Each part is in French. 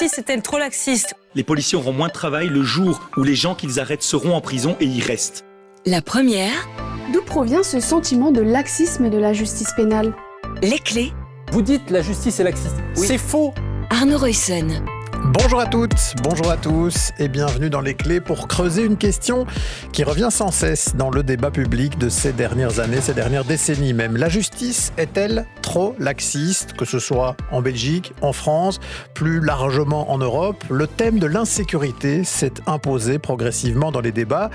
justice est-elle trop laxiste? Les policiers auront moins de travail le jour où les gens qu'ils arrêtent seront en prison et y restent. La première, D'où provient ce sentiment de laxisme de la justice pénale? les clés, Vous dites la justice est laxiste. Oui. C'est faux. Arnaud Royson. Bonjour à toutes, bonjour à tous et bienvenue dans Les Clés pour creuser une question qui revient sans cesse dans le débat public de ces dernières années, ces dernières décennies même. La justice est-elle trop laxiste, que ce soit en Belgique, en France, plus largement en Europe? Le thème de l'insécurité s'est imposé progressivement dans les débats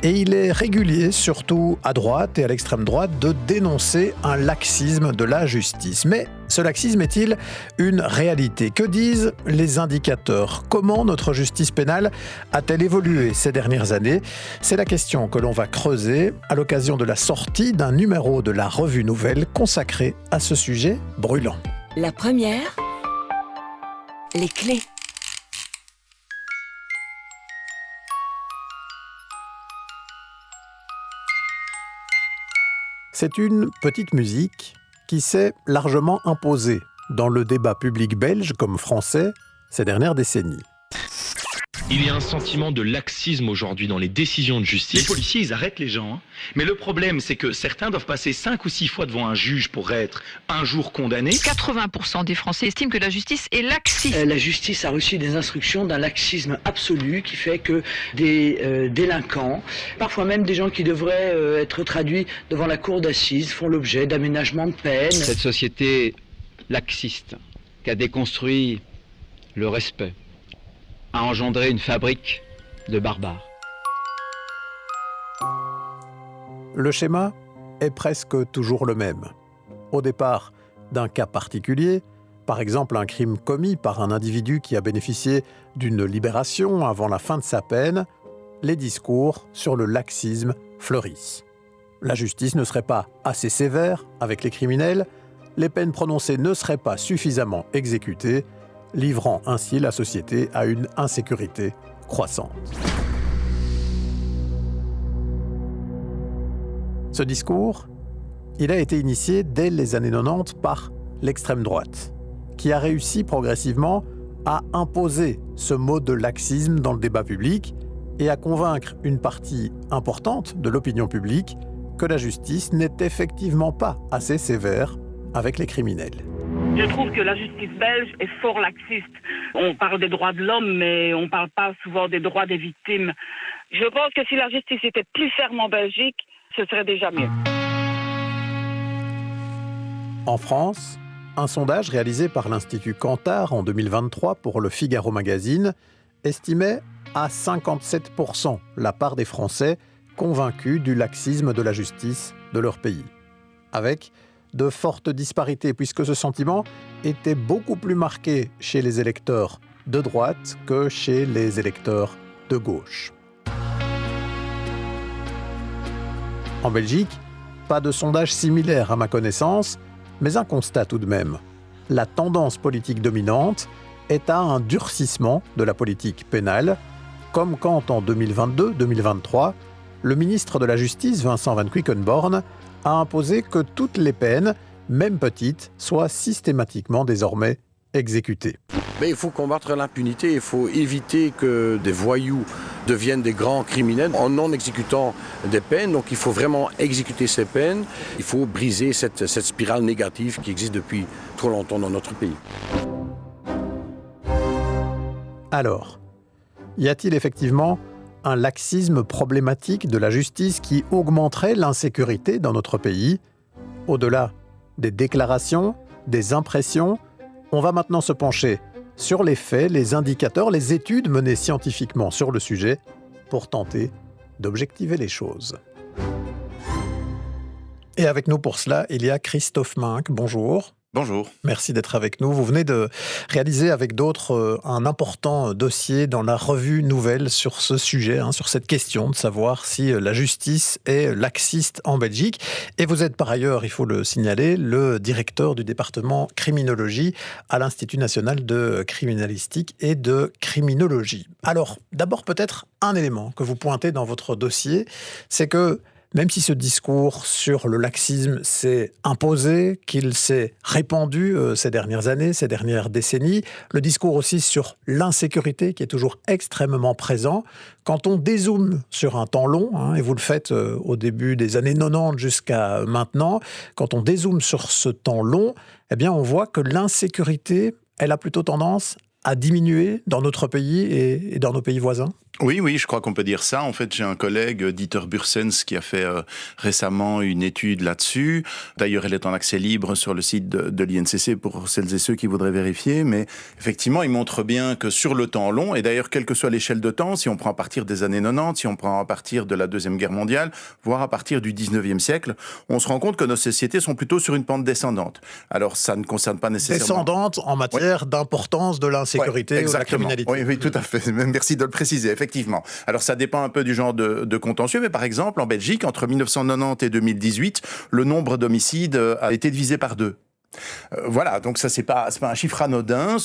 et il est régulier, surtout à droite et à l'extrême droite, de dénoncer un laxisme de la justice. Mais ce laxisme est-il une réalité? Que disent les indicateurs? Comment notre justice pénale a-t-elle évolué ces dernières années? C'est la question que l'on va creuser à l'occasion de la sortie d'un numéro de la Revue Nouvelle consacré à ce sujet brûlant. La première, les clés. C'est une petite musique qui s'est largement imposée dans le débat public belge comme français ces dernières décennies. Il y a un sentiment de laxisme aujourd'hui dans les décisions de justice. Les policiers, ils arrêtent les gens. Mais le problème, c'est que certains doivent passer 5 ou 6 fois devant un juge pour être un jour condamnés. 80% des Français estiment que la justice est laxiste. La justice a reçu des instructions d'un laxisme absolu qui fait que des délinquants, parfois même des gens qui devraient être traduits devant la cour d'assises, font l'objet d'aménagements de peine. Cette société laxiste qui a déconstruit le respect a engendré une fabrique de barbares. Le schéma est presque toujours le même. Au départ d'un cas particulier, par exemple un crime commis par un individu qui a bénéficié d'une libération avant la fin de sa peine, les discours sur le laxisme fleurissent. La justice ne serait pas assez sévère avec les criminels, les peines prononcées ne seraient pas suffisamment exécutées, livrant ainsi la société à une insécurité croissante. Ce discours, il a été initié dès les années 90 par l'extrême droite, qui a réussi progressivement à imposer ce mot de laxisme dans le débat public et à convaincre une partie importante de l'opinion publique que la justice n'est effectivement pas assez sévère avec les criminels. Je trouve que la justice belge est fort laxiste. On parle des droits de l'homme, mais on ne parle pas souvent des droits des victimes. Je pense que si la justice était plus ferme en Belgique, ce serait déjà mieux. En France, un sondage réalisé par l'Institut Kantar en 2023 pour le Figaro Magazine estimait à 57% la part des Français convaincus du laxisme de la justice de leur pays. Avec de fortes disparités, puisque ce sentiment était beaucoup plus marqué chez les électeurs de droite que chez les électeurs de gauche. En Belgique, pas de sondage similaire à ma connaissance, mais un constat tout de même. La tendance politique dominante est à un durcissement de la politique pénale, comme quand en 2022-2023, le ministre de la Justice, Vincent Van Quickenborne, a imposé que toutes les peines, même petites, soient systématiquement désormais exécutées. Mais il faut combattre l'impunité, il faut éviter que des voyous deviennent des grands criminels en non exécutant des peines. Donc il faut vraiment exécuter ces peines. Il faut briser cette spirale négative qui existe depuis trop longtemps dans notre pays. Alors, y a-t-il effectivement un laxisme problématique de la justice qui augmenterait l'insécurité dans notre pays? Au-delà des déclarations, des impressions, on va maintenant se pencher sur les faits, les indicateurs, les études menées scientifiquement sur le sujet pour tenter d'objectiver les choses. Et avec nous pour cela, il y a Christophe Minck. Bonjour. Bonjour. Merci d'être avec nous. Vous venez de réaliser avec d'autres un important dossier dans la Revue Nouvelle sur ce sujet, sur cette question de savoir si la justice est laxiste en Belgique. Et vous êtes par ailleurs, il faut le signaler, le directeur du département criminologie à l'Institut national de criminalistique et de criminologie. Alors, d'abord peut-être un élément que vous pointez dans votre dossier, c'est que même si ce discours sur le laxisme s'est imposé, qu'il s'est répandu ces dernières années, ces dernières décennies, le discours aussi sur l'insécurité qui est toujours extrêmement présent. Quand on dézoome sur un temps long, et vous le faites au début des années 90 jusqu'à maintenant, quand on dézoome sur ce temps long, eh bien on voit que l'insécurité, elle a plutôt tendance à diminuer dans notre pays et dans nos pays voisins. Oui, je crois qu'on peut dire ça. En fait, j'ai un collègue, Dieter Bursens, qui a fait récemment une étude là-dessus. D'ailleurs, elle est en accès libre sur le site de l'INCC pour celles et ceux qui voudraient vérifier. Mais effectivement, il montre bien que sur le temps long, et d'ailleurs, quelle que soit l'échelle de temps, si on prend à partir des années 90, si on prend à partir de la Deuxième Guerre mondiale, voire à partir du 19e siècle, on se rend compte que nos sociétés sont plutôt sur une pente descendante. Alors, ça ne concerne pas nécessairement... Descendante en matière d'importance de l'insécurité ou de la criminalité. Oui, tout à fait. Merci de le préciser. Effectivement. Alors, ça dépend un peu du genre de contentieux, mais par exemple, en Belgique, entre 1990 et 2018, le nombre d'homicides a été divisé par 2. Voilà, donc ça c'est pas un chiffre anodin.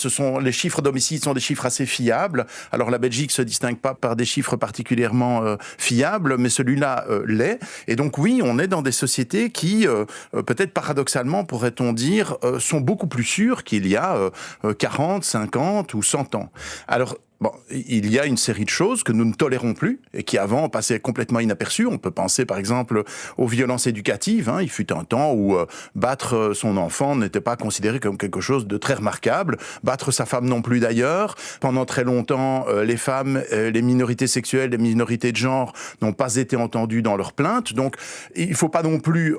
Les chiffres d'homicides sont des chiffres assez fiables. Alors la Belgique se distingue pas par des chiffres particulièrement fiables, mais celui-là l'est. Et donc oui, on est dans des sociétés qui, peut-être paradoxalement, pourrait-on dire, sont beaucoup plus sûres qu'il y a 40, 50 ou 100 ans. Alors bon, il y a une série de choses que nous ne tolérons plus et qui avant passaient complètement inaperçues. On peut penser par exemple aux violences éducatives. Il fut un temps où battre son enfant n'était pas considéré comme quelque chose de très remarquable. Battre sa femme non plus d'ailleurs. Pendant très longtemps, les femmes, les minorités sexuelles, les minorités de genre n'ont pas été entendues dans leurs plaintes. Donc il ne faut pas non plus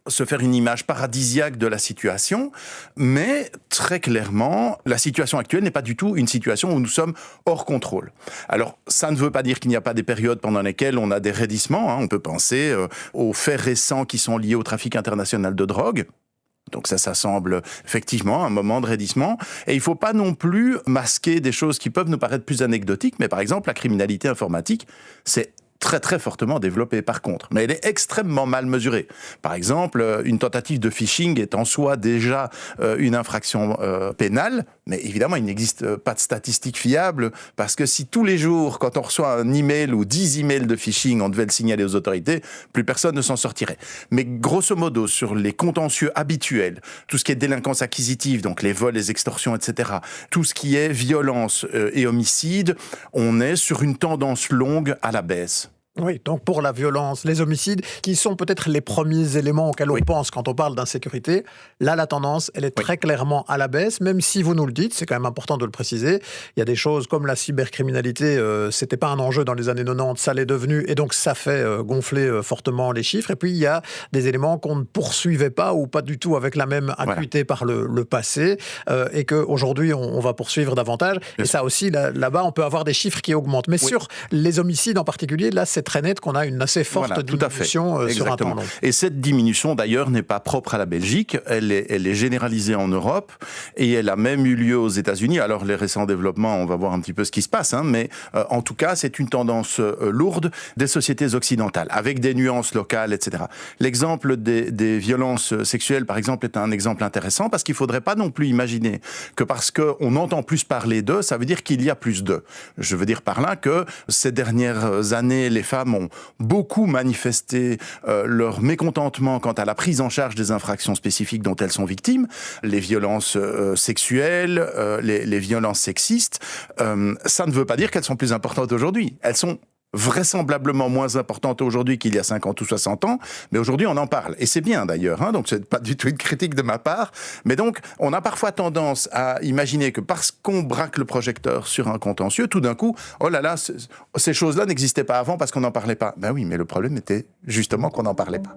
se faire une image paradisiaque de la situation, mais très clairement, la situation actuelle n'est pas du tout une situation où nous sommes hors contrôle. Alors, ça ne veut pas dire qu'il n'y a pas des périodes pendant lesquelles on a des raidissements. On peut penser aux faits récents qui sont liés au trafic international de drogue. Donc ça semble effectivement un moment de raidissement. Et il ne faut pas non plus masquer des choses qui peuvent nous paraître plus anecdotiques, mais par exemple, la criminalité informatique, c'est très très fortement développée par contre, mais elle est extrêmement mal mesurée. Par exemple, une tentative de phishing est en soi déjà une infraction pénale, mais évidemment il n'existe pas de statistiques fiables, parce que si tous les jours, quand on reçoit un email ou 10 emails de phishing, on devait le signaler aux autorités, plus personne ne s'en sortirait. Mais grosso modo, sur les contentieux habituels, tout ce qui est délinquance acquisitive, donc les vols, les extorsions, etc., tout ce qui est violence et homicide, on est sur une tendance longue à la baisse. Oui, donc pour la violence, les homicides, qui sont peut-être les premiers éléments auxquels on pense quand on parle d'insécurité, là la tendance, elle est très clairement à la baisse, même si vous nous le dites, c'est quand même important de le préciser. Il y a des choses comme la cybercriminalité, c'était pas un enjeu dans les années 90, ça l'est devenu, et donc ça fait gonfler fortement les chiffres. Et puis il y a des éléments qu'on ne poursuivait pas ou pas du tout avec la même acuité par le passé, et qu'aujourd'hui on va poursuivre davantage. Et ça aussi, là-bas, on peut avoir des chiffres qui augmentent. Mais sur les homicides en particulier, là c'est très net qu'on a une assez forte diminution sur un temps long. Et cette diminution, d'ailleurs, n'est pas propre à la Belgique. Elle est généralisée en Europe et elle a même eu lieu aux États-Unis. Alors, les récents développements, on va voir un petit peu ce qui se passe, mais en tout cas, c'est une tendance lourde des sociétés occidentales, avec des nuances locales, etc. L'exemple des violences sexuelles, par exemple, est un exemple intéressant parce qu'il ne faudrait pas non plus imaginer que parce qu'on entend plus parler d'eux, ça veut dire qu'il y a plus d'eux. Je veux dire par là que ces dernières années, les femmes ont beaucoup manifesté leur mécontentement quant à la prise en charge des infractions spécifiques dont elles sont victimes, les violences sexuelles, les violences sexistes. Ça ne veut pas dire qu'elles sont plus importantes aujourd'hui. Elles sont vraisemblablement moins importante aujourd'hui qu'il y a 50 ou 60 ans, mais aujourd'hui on en parle. Et c'est bien d'ailleurs, donc c'est pas du tout une critique de ma part, mais donc on a parfois tendance à imaginer que parce qu'on braque le projecteur sur un contentieux, tout d'un coup, oh là là, ces choses-là n'existaient pas avant parce qu'on n'en parlait pas. Ben oui, mais le problème était justement qu'on n'en parlait pas.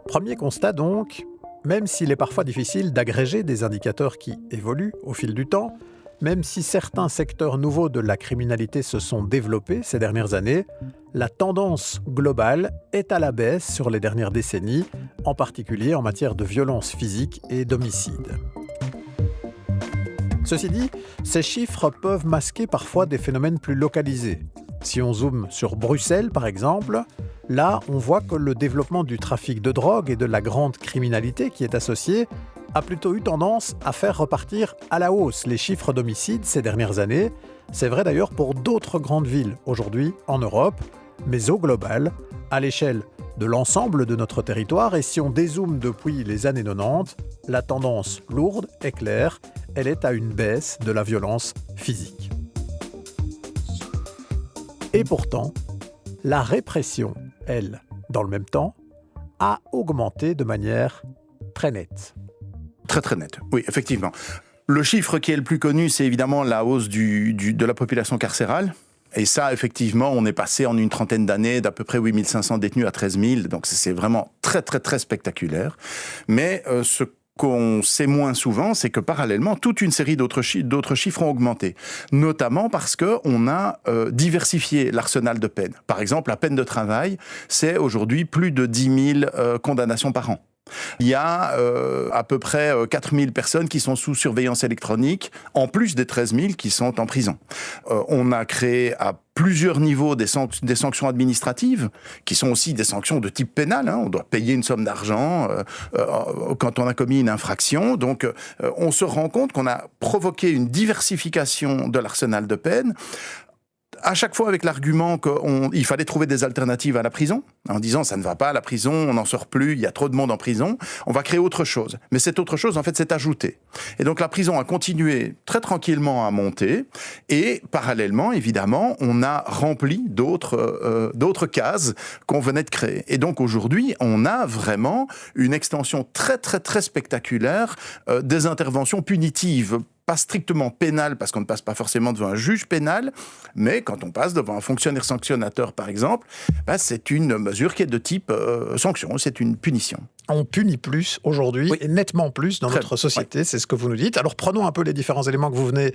Premier constat donc, même s'il est parfois difficile d'agréger des indicateurs qui évoluent au fil du temps, même si certains secteurs nouveaux de la criminalité se sont développés ces dernières années, la tendance globale est à la baisse sur les dernières décennies, en particulier en matière de violence physique et d'homicide. Ceci dit, ces chiffres peuvent masquer parfois des phénomènes plus localisés. Si on zoome sur Bruxelles, par exemple, là, on voit que le développement du trafic de drogue et de la grande criminalité qui est associée a plutôt eu tendance à faire repartir à la hausse les chiffres d'homicides ces dernières années. C'est vrai d'ailleurs pour d'autres grandes villes aujourd'hui en Europe, mais au global, à l'échelle de l'ensemble de notre territoire. Et si on dézoome depuis les années 90, la tendance lourde est claire. Elle est à une baisse de la violence physique. Et pourtant, la répression, elle, dans le même temps, a augmenté de manière très nette. Très très nette, oui, effectivement. Le chiffre qui est le plus connu, c'est évidemment la hausse de la population carcérale. Et ça, effectivement, on est passé en une trentaine d'années d'à peu près 8 500 détenus à 13 000. Donc c'est vraiment très très très spectaculaire. Mais ce qu'on sait moins souvent, c'est que parallèlement, toute une série d'autres chiffres ont augmenté. Notamment parce qu'on a diversifié l'arsenal de peines. Par exemple, la peine de travail, c'est aujourd'hui plus de 10 000 condamnations par an. Il y a à peu près 4 000 personnes qui sont sous surveillance électronique, en plus des 13 000 qui sont en prison. On a créé à plusieurs niveaux des sanctions administratives, qui sont aussi des sanctions de type pénal. On doit payer une somme d'argent quand on a commis une infraction. Donc on se rend compte qu'on a provoqué une diversification de l'arsenal de peine, à chaque fois avec l'argument qu'il fallait trouver des alternatives à la prison, en disant ça ne va pas, la prison, on n'en sort plus, il y a trop de monde en prison, on va créer autre chose. Mais cette autre chose, en fait, c'est ajouté. Et donc la prison a continué très tranquillement à monter, et parallèlement, évidemment, on a rempli d'autres cases qu'on venait de créer. Et donc aujourd'hui, on a vraiment une extension très très très spectaculaire des interventions punitives, pas strictement pénal, parce qu'on ne passe pas forcément devant un juge pénal, mais quand on passe devant un fonctionnaire sanctionnateur, par exemple, c'est une mesure qui est de type sanction, c'est une punition. On punit plus aujourd'hui, et nettement plus dans notre société, c'est ce que vous nous dites. Alors prenons un peu les différents éléments que vous venez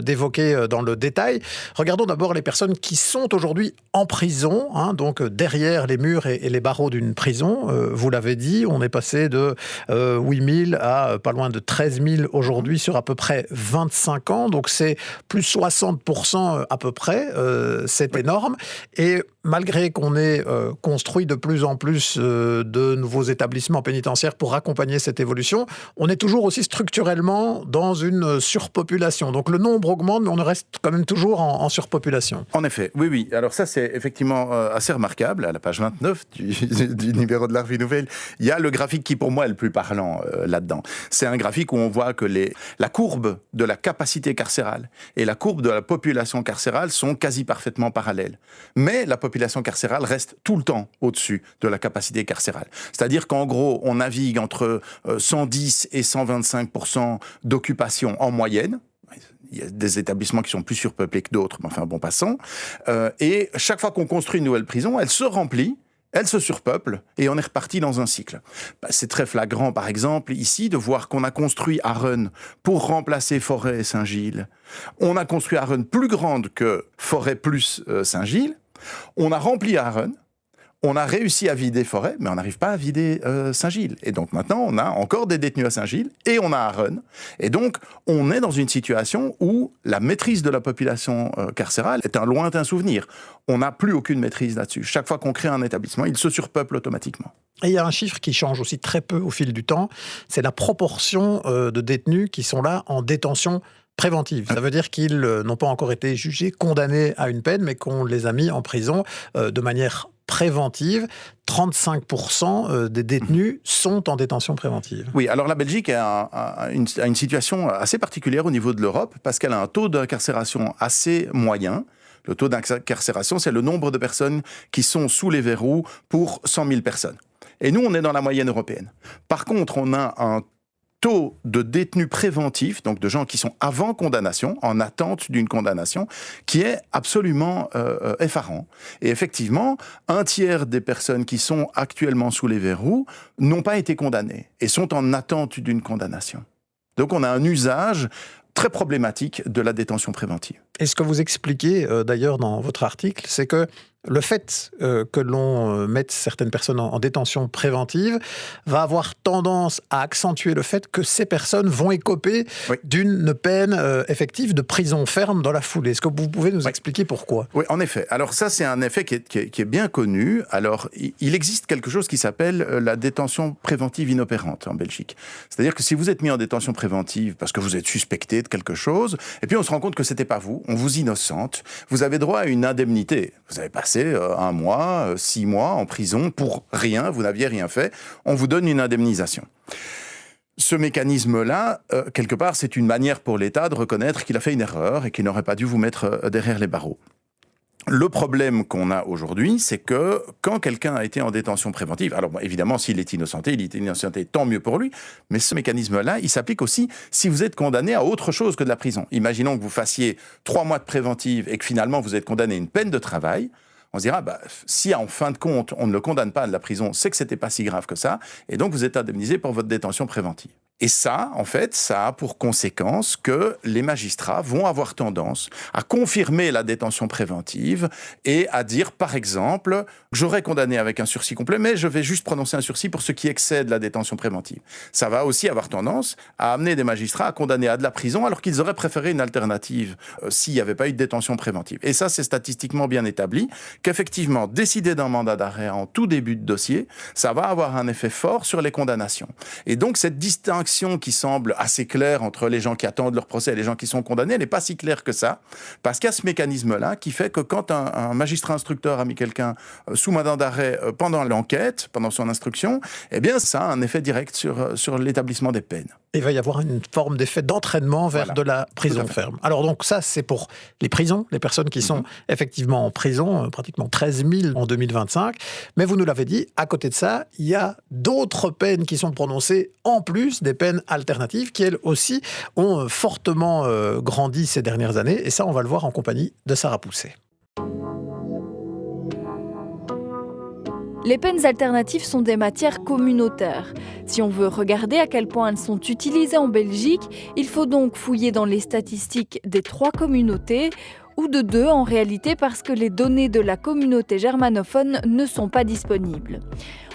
d'évoquer dans le détail. Regardons d'abord les personnes qui sont aujourd'hui en prison, donc derrière les murs et les barreaux d'une prison. Vous l'avez dit, on est passé de 8 000 à pas loin de 13 000 aujourd'hui sur à peu près 25 ans. Donc c'est plus 60% à peu près, c'est énorme. Et malgré qu'on ait construit de plus en plus de nouveaux établissements pénitentiaires pour accompagner cette évolution, on est toujours aussi structurellement dans une surpopulation. Donc le nombre augmente, mais on reste quand même toujours en surpopulation. En effet, oui. Alors ça, c'est effectivement assez remarquable. À la page 29 du numéro de la Revue Nouvelle, il y a le graphique qui, pour moi, est le plus parlant là-dedans. C'est un graphique où on voit que la courbe de la capacité carcérale et la courbe de la population carcérale sont quasi parfaitement parallèles. Mais la population carcérale reste tout le temps au-dessus de la capacité carcérale. C'est-à-dire qu'en gros, on navigue entre 110 et 125% d'occupation en moyenne. Il y a des établissements qui sont plus surpeuplés que d'autres, mais enfin bon, passons. Et chaque fois qu'on construit une nouvelle prison, elle se remplit, elle se surpeuple et on est reparti dans un cycle. C'est très flagrant, par exemple, ici, de voir qu'on a construit Arrennes pour remplacer Forêt et Saint-Gilles. On a construit Arrennes plus grande que Forêt plus Saint-Gilles. On a rempli Arrennes. On a réussi à vider Forêt, mais on n'arrive pas à vider Saint-Gilles. Et donc maintenant, on a encore des détenus à Saint-Gilles et on a Arrennes. Et donc, on est dans une situation où la maîtrise de la population carcérale est un lointain souvenir. On n'a plus aucune maîtrise là-dessus. Chaque fois qu'on crée un établissement, il se surpeuple automatiquement. Et il y a un chiffre qui change aussi très peu au fil du temps, c'est la proportion de détenus qui sont là en détention préventive. Ça veut dire qu'ils n'ont pas encore été jugés, condamnés à une peine, mais qu'on les a mis en prison de manière préventive. 35% des détenus sont en détention préventive. Oui, alors la Belgique a une situation assez particulière au niveau de l'Europe parce qu'elle a un taux d'incarcération assez moyen. Le taux d'incarcération, c'est le nombre de personnes qui sont sous les verrous pour 100 000 personnes. Et nous, on est dans la moyenne européenne. Par contre, on a un taux de détenus préventifs, donc de gens qui sont avant condamnation, en attente d'une condamnation, qui est absolument effarant. Et effectivement, un tiers des personnes qui sont actuellement sous les verrous n'ont pas été condamnées et sont en attente d'une condamnation. Donc on a un usage très problématique de la détention préventive. Et ce que vous expliquez d'ailleurs dans votre article, c'est que le fait que l'on mette certaines personnes en détention préventive va avoir tendance à accentuer le fait que ces personnes vont écoper d'une peine effective de prison ferme dans la foulée. Est-ce que vous pouvez nous expliquer pourquoi ? Oui, en effet. Alors ça, c'est un effet qui est bien connu. Alors, il existe quelque chose qui s'appelle la détention préventive inopérante en Belgique. C'est-à-dire que si vous êtes mis en détention préventive parce que vous êtes suspecté de quelque chose, et puis on se rend compte que c'était pas vous, on vous innocente, vous avez droit à une indemnité. Vous n'avez pas passer 1 mois, 6 mois en prison pour rien, vous n'aviez rien fait, on vous donne une indemnisation. Ce mécanisme-là, quelque part, c'est une manière pour l'État de reconnaître qu'il a fait une erreur et qu'il n'aurait pas dû vous mettre derrière les barreaux. Le problème qu'on a aujourd'hui, c'est que quand quelqu'un a été en détention préventive, alors bon, évidemment, s'il est innocenté, tant mieux pour lui, mais ce mécanisme-là, il s'applique aussi si vous êtes condamné à autre chose que de la prison. Imaginons que vous fassiez 3 mois de préventive et que finalement vous êtes condamné à une peine de travail. On se dira, si en fin de compte, on ne le condamne pas à de la prison, c'est que c'était pas si grave que ça, et donc vous êtes indemnisé pour votre détention préventive. Et ça, en fait, ça a pour conséquence que les magistrats vont avoir tendance à confirmer la détention préventive et à dire, par exemple, j'aurais condamné avec un sursis complet, mais je vais juste prononcer un sursis pour ce qui excède la détention préventive. Ça va aussi avoir tendance à amener des magistrats à condamner à de la prison alors qu'ils auraient préféré une alternative s'il n'y avait pas eu de détention préventive. Et ça, c'est statistiquement bien établi qu'effectivement, décider d'un mandat d'arrêt en tout début de dossier, ça va avoir un effet fort sur les condamnations. Et donc, cette distinction qui semble assez claire entre les gens qui attendent leur procès et les gens qui sont condamnés, elle n'est pas si claire que ça, parce qu'il y a ce mécanisme-là qui fait que quand un magistrat instructeur a mis quelqu'un sous mandat d'arrêt pendant l'enquête, pendant son instruction, eh bien, ça a un effet direct sur l'établissement des peines. Il va y avoir une forme d'effet d'entraînement vers de la prison ferme. Alors donc ça, c'est pour les prisons, les personnes qui sont effectivement en prison, pratiquement 13 000 en 2025. Mais vous nous l'avez dit, à côté de ça, il y a d'autres peines qui sont prononcées, en plus des peines alternatives, qui elles aussi ont fortement grandi ces dernières années. Et ça, on va le voir en compagnie de Sarah Pousset. Les peines alternatives sont des matières communautaires. Si on veut regarder à quel point elles sont utilisées en Belgique, il faut donc fouiller dans les statistiques des 3 communautés, ou de 2 en réalité parce que les données de la communauté germanophone ne sont pas disponibles.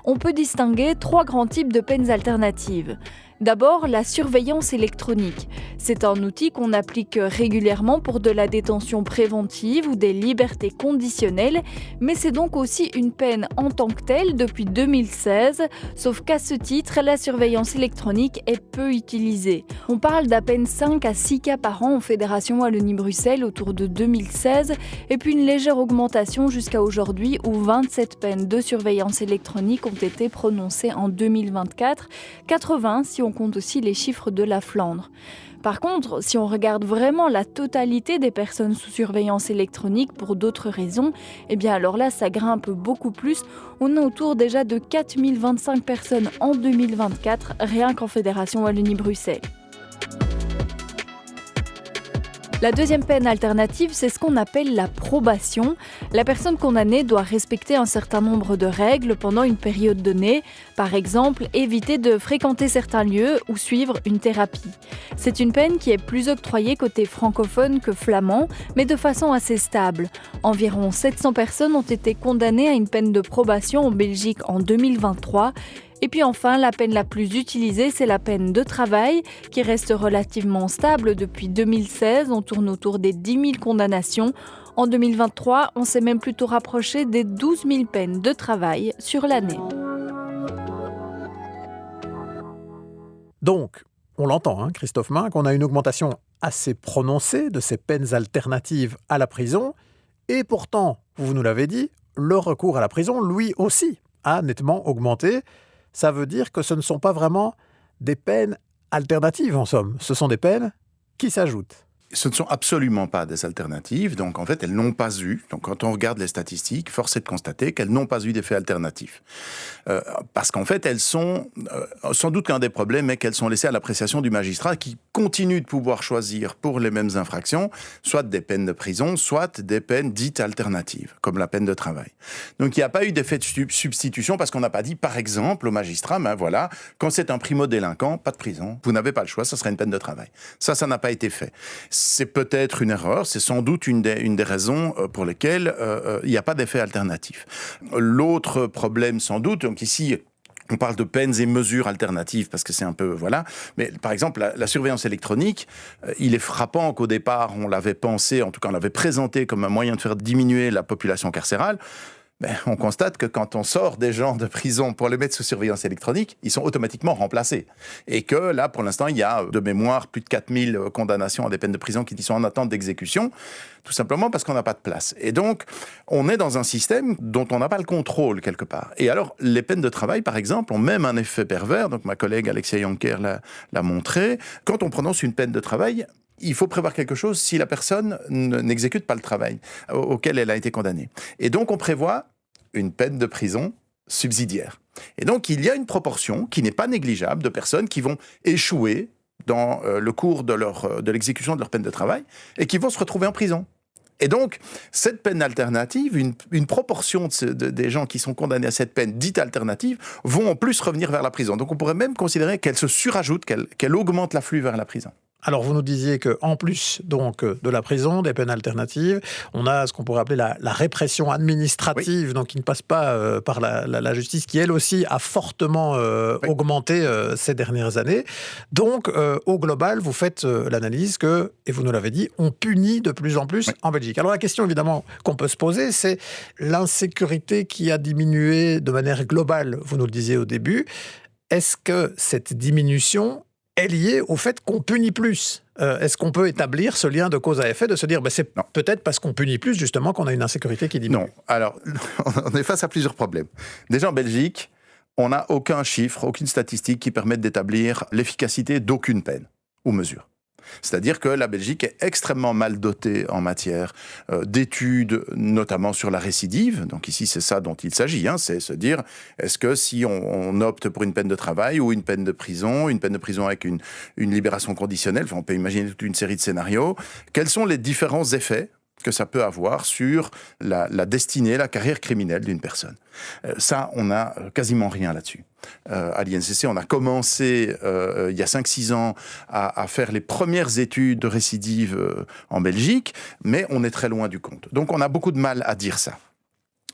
On peut distinguer 3 grands types de peines alternatives. D'abord, la surveillance électronique. C'est un outil qu'on applique régulièrement pour de la détention préventive ou des libertés conditionnelles, mais c'est donc aussi une peine en tant que telle depuis 2016, sauf qu'à ce titre, la surveillance électronique est peu utilisée. On parle d'à peine 5 à 6 cas par an en Fédération Wallonie-Bruxelles autour de 2016, et puis une légère augmentation jusqu'à aujourd'hui où 27 peines de surveillance électronique ont été prononcées en 2024, 80 si on compte aussi les chiffres de la Flandre. Par contre, si on regarde vraiment la totalité des personnes sous surveillance électronique pour d'autres raisons, eh bien alors là, ça grimpe beaucoup plus. On est autour déjà de 4025 personnes en 2024, rien qu'en Fédération Wallonie-Bruxelles. La deuxième peine alternative, c'est ce qu'on appelle la probation. La personne condamnée doit respecter un certain nombre de règles pendant une période donnée. Par exemple, éviter de fréquenter certains lieux ou suivre une thérapie. C'est une peine qui est plus octroyée côté francophone que flamand, mais de façon assez stable. Environ 700 personnes ont été condamnées à une peine de probation en Belgique en 2023. Et puis enfin, la peine la plus utilisée, c'est la peine de travail, qui reste relativement stable depuis 2016. On tourne autour des 10 000 condamnations. En 2023, on s'est même plutôt rapproché des 12 000 peines de travail sur l'année. Donc, on l'entend, Christophe Main, qu'on a une augmentation assez prononcée de ces peines alternatives à la prison. Et pourtant, vous nous l'avez dit, le recours à la prison, lui aussi, a nettement augmenté. Ça veut dire que ce ne sont pas vraiment des peines alternatives, en somme. Ce sont des peines qui s'ajoutent. Ce ne sont absolument pas des alternatives, donc en fait elles n'ont pas eu, donc quand on regarde les statistiques, force est de constater qu'elles n'ont pas eu d'effet alternatif. Parce qu'en fait elles sont, sans doute qu'un des problèmes est qu'elles sont laissées à l'appréciation du magistrat qui continue de pouvoir choisir pour les mêmes infractions, soit des peines de prison, soit des peines dites alternatives, comme la peine de travail. Donc il n'y a pas eu d'effet de substitution parce qu'on n'a pas dit par exemple au magistrat, voilà, quand c'est un primo-délinquant, pas de prison, vous n'avez pas le choix, ça serait une peine de travail. Ça n'a pas été fait. C'est peut-être une erreur, c'est sans doute une des raisons pour lesquelles il n'y a pas d'effet alternatif. L'autre problème sans doute, donc ici on parle de peines et mesures alternatives parce que c'est un peu, voilà. Mais par exemple, la surveillance électronique, il est frappant qu'au départ on l'avait pensé, en tout cas on l'avait présenté comme un moyen de faire diminuer la population carcérale. On constate que quand on sort des gens de prison pour les mettre sous surveillance électronique, ils sont automatiquement remplacés. Et que là, pour l'instant, il y a de mémoire plus de 4000 condamnations à des peines de prison qui sont en attente d'exécution, tout simplement parce qu'on n'a pas de place. Et donc, on est dans un système dont on n'a pas le contrôle quelque part. Et alors, les peines de travail, par exemple, ont même un effet pervers. Donc, ma collègue Alexia Jonker l'a montré. Quand on prononce une peine de travail, il faut prévoir quelque chose si la personne n'exécute pas le travail auquel elle a été condamnée. Et donc, on prévoit une peine de prison subsidiaire. Et donc, il y a une proportion qui n'est pas négligeable de personnes qui vont échouer dans le cours de l'exécution de leur peine de travail et qui vont se retrouver en prison. Et donc, cette peine alternative, une proportion des gens qui sont condamnés à cette peine dite alternative vont en plus revenir vers la prison. Donc, on pourrait même considérer qu'elle se surajoute, qu'elle augmente l'afflux vers la prison. Alors, vous nous disiez qu'en plus donc, de la prison, des peines alternatives, on a ce qu'on pourrait appeler la répression administrative, donc qui ne passe pas par la justice, qui elle aussi a fortement augmenté ces dernières années. Donc, au global, vous faites l'analyse que, et vous nous l'avez dit, on punit de plus en plus en Belgique. Alors, la question évidemment qu'on peut se poser, c'est l'insécurité qui a diminué de manière globale, vous nous le disiez au début. Est-ce que cette diminution est liée au fait qu'on punit plus? Est-ce qu'on peut établir ce lien de cause à effet, de se dire c'est peut-être parce qu'on punit plus justement qu'on a une insécurité qui diminue? Non. Alors, on est face à plusieurs problèmes. Déjà en Belgique, on n'a aucun chiffre, aucune statistique qui permette d'établir l'efficacité d'aucune peine ou mesure. C'est-à-dire que la Belgique est extrêmement mal dotée en matière d'études, notamment sur la récidive. Donc ici, c'est ça dont il s'agit. C'est se dire, est-ce que si on opte pour une peine de travail ou une peine de prison avec une libération conditionnelle, on peut imaginer toute une série de scénarios, quels sont les différents effets que ça peut avoir sur la destinée, la carrière criminelle d'une personne. Ça, on n'a quasiment rien là-dessus. À l'INCC, on a commencé il y a 5-6 ans à faire les premières études de récidive en Belgique, mais on est très loin du compte. Donc on a beaucoup de mal à dire ça.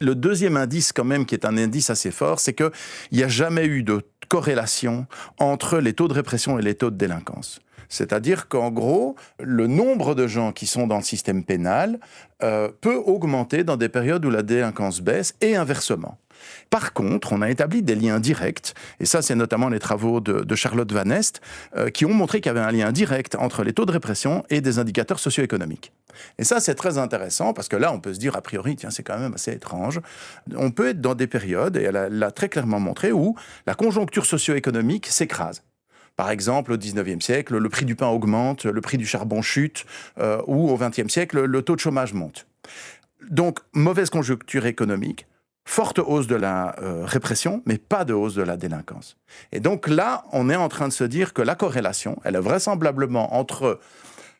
Le deuxième indice quand même, qui est un indice assez fort, c'est qu'il n'y a jamais eu de corrélation entre les taux de répression et les taux de délinquance. C'est-à-dire qu'en gros, le nombre de gens qui sont dans le système pénal peut augmenter dans des périodes où la délinquance baisse et inversement. Par contre, on a établi des liens directs, et ça c'est notamment les travaux de Charlotte Van Est, qui ont montré qu'il y avait un lien direct entre les taux de répression et des indicateurs socio-économiques. Et ça c'est très intéressant, parce que là on peut se dire a priori, tiens c'est quand même assez étrange, on peut être dans des périodes, et elle l'a très clairement montré, où la conjoncture socio-économique s'écrase. Par exemple, au 19e siècle, le prix du pain augmente, le prix du charbon chute, ou au 20e siècle, le taux de chômage monte. Donc, mauvaise conjoncture économique, forte hausse de la répression, mais pas de hausse de la délinquance. Et donc là, on est en train de se dire que la corrélation, elle est vraisemblablement entre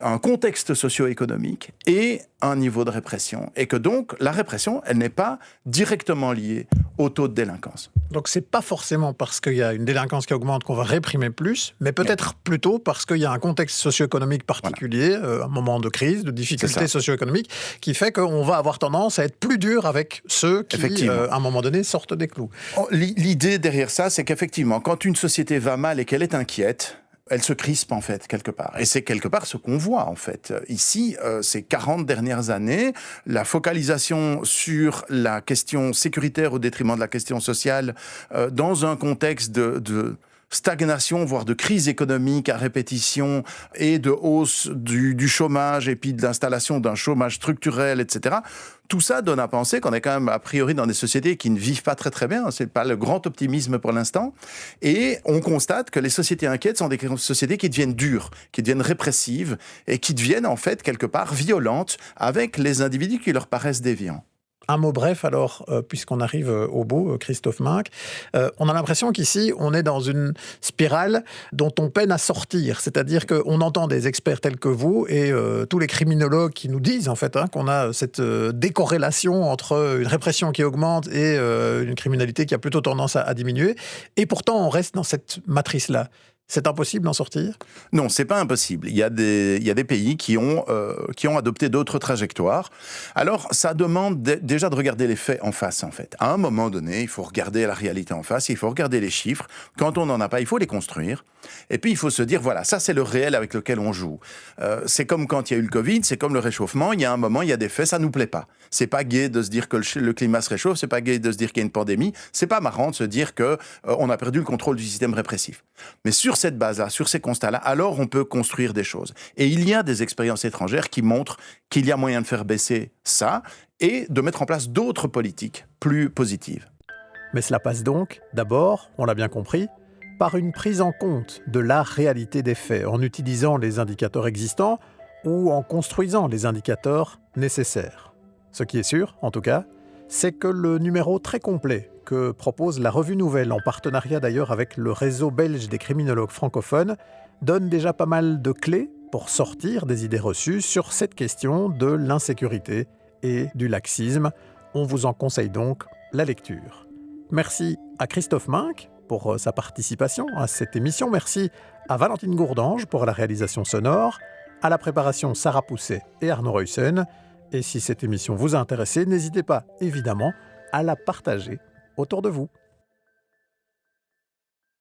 un contexte socio-économique et un niveau de répression. Et que donc, la répression, elle n'est pas directement liée au taux de délinquance. Donc, c'est pas forcément parce qu'il y a une délinquance qui augmente qu'on va réprimer plus, mais peut-être plutôt parce qu'il y a un contexte socio-économique particulier, un moment de crise, de difficulté socio-économique, qui fait qu'on va avoir tendance à être plus dur avec ceux qui, à un moment donné, sortent des clous. L'idée derrière ça, c'est qu'effectivement, quand une société va mal et qu'elle est inquiète, elle se crispe, en fait, quelque part. Et c'est quelque part ce qu'on voit, en fait. Ici, ces 40 dernières années, la focalisation sur la question sécuritaire au détriment de la question sociale, dans un contexte de stagnation, voire de crise économique à répétition, et de hausse du chômage, et puis de l'installation d'un chômage structurel, etc. Tout ça donne à penser qu'on est quand même a priori dans des sociétés qui ne vivent pas très très bien. C'est pas le grand optimisme pour l'instant. Et on constate que les sociétés inquiètes sont des sociétés qui deviennent dures, qui deviennent répressives, et qui deviennent en fait quelque part violentes avec les individus qui leur paraissent déviants. Un mot bref alors, puisqu'on arrive au bout, Christophe Minck. On a l'impression qu'ici, on est dans une spirale dont on peine à sortir. C'est-à-dire qu'on entend des experts tels que vous et tous les criminologues qui nous disent en fait qu'on a cette décorrélation entre une répression qui augmente et une criminalité qui a plutôt tendance à diminuer. Et pourtant, on reste dans cette matrice-là. C'est impossible d'en sortir ? Non, c'est pas impossible. Il y a des pays qui ont adopté d'autres trajectoires. Alors, ça demande déjà de regarder les faits en face, en fait. À un moment donné, il faut regarder la réalité en face, il faut regarder les chiffres. Quand on n'en a pas, il faut les construire. Et puis il faut se dire, voilà, ça c'est le réel avec lequel on joue. C'est comme quand il y a eu le Covid, c'est comme le réchauffement, il y a un moment, il y a des faits, ça nous plaît pas. C'est pas gai de se dire que le climat se réchauffe, c'est pas gai de se dire qu'il y a une pandémie, c'est pas marrant de se dire que on a perdu le contrôle du système répressif. Mais sur cette base-là, sur ces constats-là, alors on peut construire des choses. Et il y a des expériences étrangères qui montrent qu'il y a moyen de faire baisser ça et de mettre en place d'autres politiques plus positives. Mais cela passe donc, d'abord, on l'a bien compris, par une prise en compte de la réalité des faits, en utilisant les indicateurs existants ou en construisant les indicateurs nécessaires. Ce qui est sûr, en tout cas, c'est que le numéro très complet que propose la Revue Nouvelle, en partenariat d'ailleurs avec le réseau belge des criminologues francophones, donne déjà pas mal de clés pour sortir des idées reçues sur cette question de l'insécurité et du laxisme. On vous en conseille donc la lecture. Merci à Christophe Minck pour sa participation à cette émission. Merci à Valentine Gourdange pour la réalisation sonore, à la préparation Sarah Pousset et Arnaud Ruyssen. Et si cette émission vous a intéressé, n'hésitez pas évidemment à la partager autour de vous.